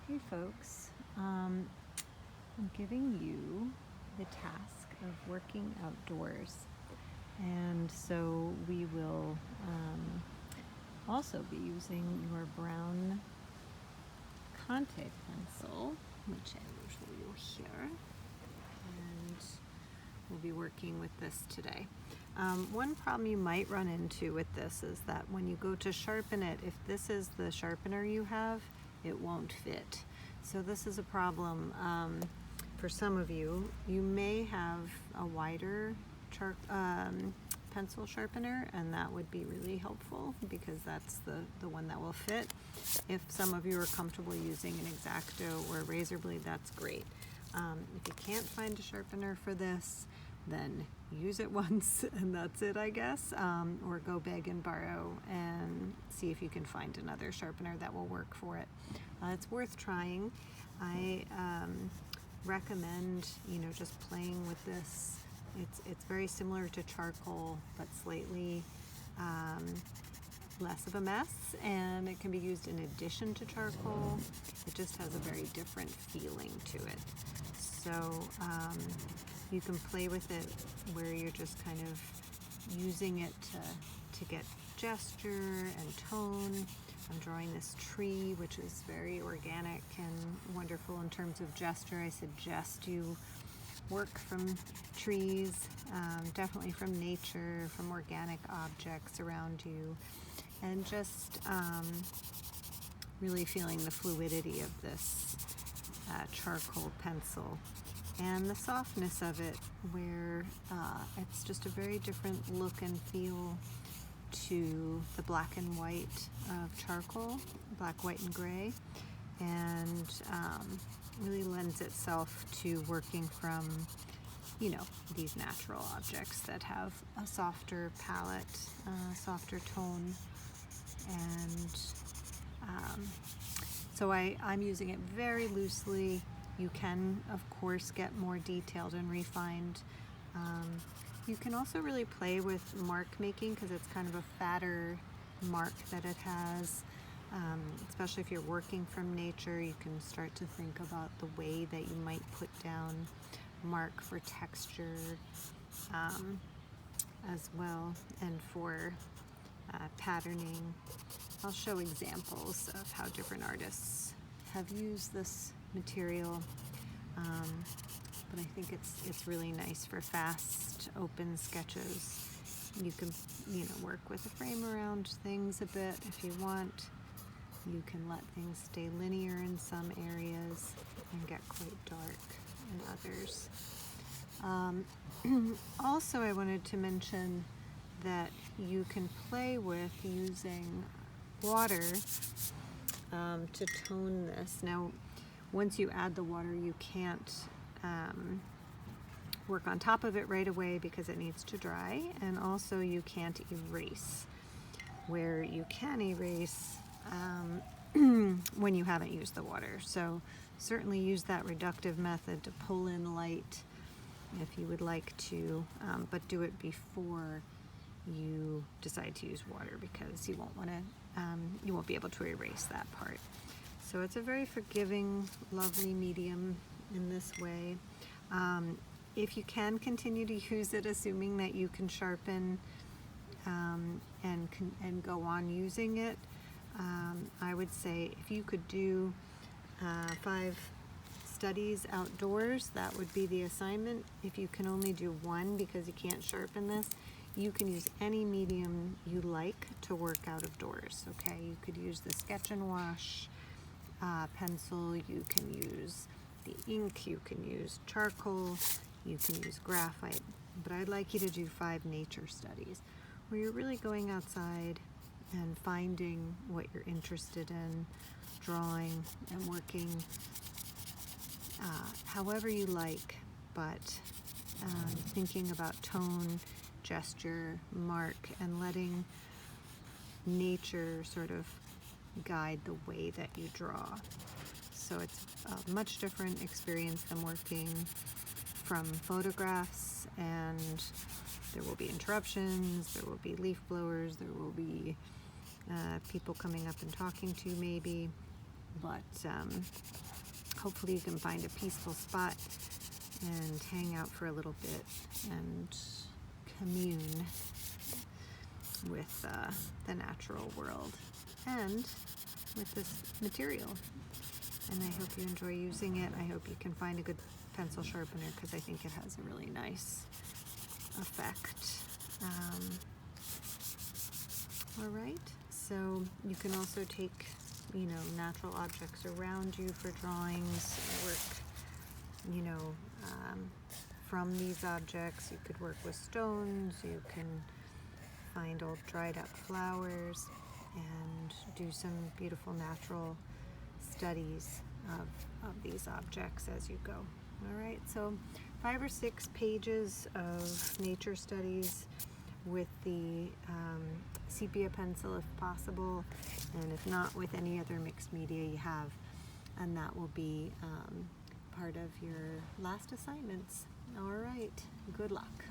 Hey folks, I'm giving you the task of working outdoors, and so we will also be using your brown Conte pencil, which I will show you here, and we'll be working with this today. One problem you might run into with this is that when you go to sharpen it, if this is the sharpener you have, it won't fit. So this is a problem for some of you. You may have a wider pencil sharpener, and that would be really helpful because that's the one that will fit. If some of you are comfortable using an X-Acto or a razor blade, that's great. If you can't find a sharpener for this, then use it once and that's it, I guess, or go beg and borrow and see if you can find another sharpener that will work for it. It's worth trying. I recommend, just playing with this. It's very similar to charcoal, but slightly less of a mess, and it can be used in addition to charcoal. It just has a very different feeling to it. So you can play with it where you're just kind of using it to get gesture and tone. I'm drawing this tree, which is very organic and wonderful in terms of gesture. I suggest you work from trees, definitely from nature, from organic objects around you, and just really feeling the fluidity of this charcoal pencil and the softness of it, where it's just a very different look and feel to the black and white of charcoal, black, white, and gray, and really lends itself to working from, these natural objects that have a softer palette, softer tone. And so I'm using it very loosely. You can, of course, get more detailed and refined. You can also really play with mark making because it's kind of a fatter mark that it has. Especially if you're working from nature, you can start to think about the way that you might put down mark for texture as well, and for patterning. I'll show examples of how different artists have used this material, but I think it's really nice for fast, open sketches. You can, work with a frame around things a bit if you want. You can let things stay linear in some areas and get quite dark in others. Also, I wanted to mention that you can play with using water to tone this. Now, once you add the water, you can't work on top of it right away because it needs to dry, and also you can't erase. Where you can erase when you haven't used the water. So certainly use that reductive method to pull in light if you would like to, but do it before you decide to use water because you won't be able to erase that part. So it's a very forgiving, lovely medium in this way. If you can continue to use it, assuming that you can sharpen and go on using it, I would say if you could do 5 studies outdoors, that would be the assignment. If you can only do 1 because you can't sharpen this, you can use any medium you like to work out of doors. Okay, you could use the Sketch and Wash pencil, you can use the ink, you can use charcoal, you can use graphite, but I'd like you to do 5 nature studies where you're really going outside and finding what you're interested in, drawing and working however you like, but thinking about tone, gesture, mark, and letting nature sort of guide the way that you draw. So it's a much different experience than working from photographs, and there will be interruptions, there will be leaf blowers, there will be people coming up and talking to you maybe. but hopefully you can find a peaceful spot and hang out for a little bit and commune with the natural world and with this material. And I hope you enjoy using it. I hope you can find a good pencil sharpener because I think it has a really nice effect. All right, so you can also take, natural objects around you for drawings, work, from these objects. You could work with stones, you can find old dried up flowers and do some beautiful natural studies of these objects as you go. All right, so 5 or 6 pages of nature studies with the sepia pencil if possible, and if not, with any other mixed media you have, and that will be part of your last assignments. All right, good luck.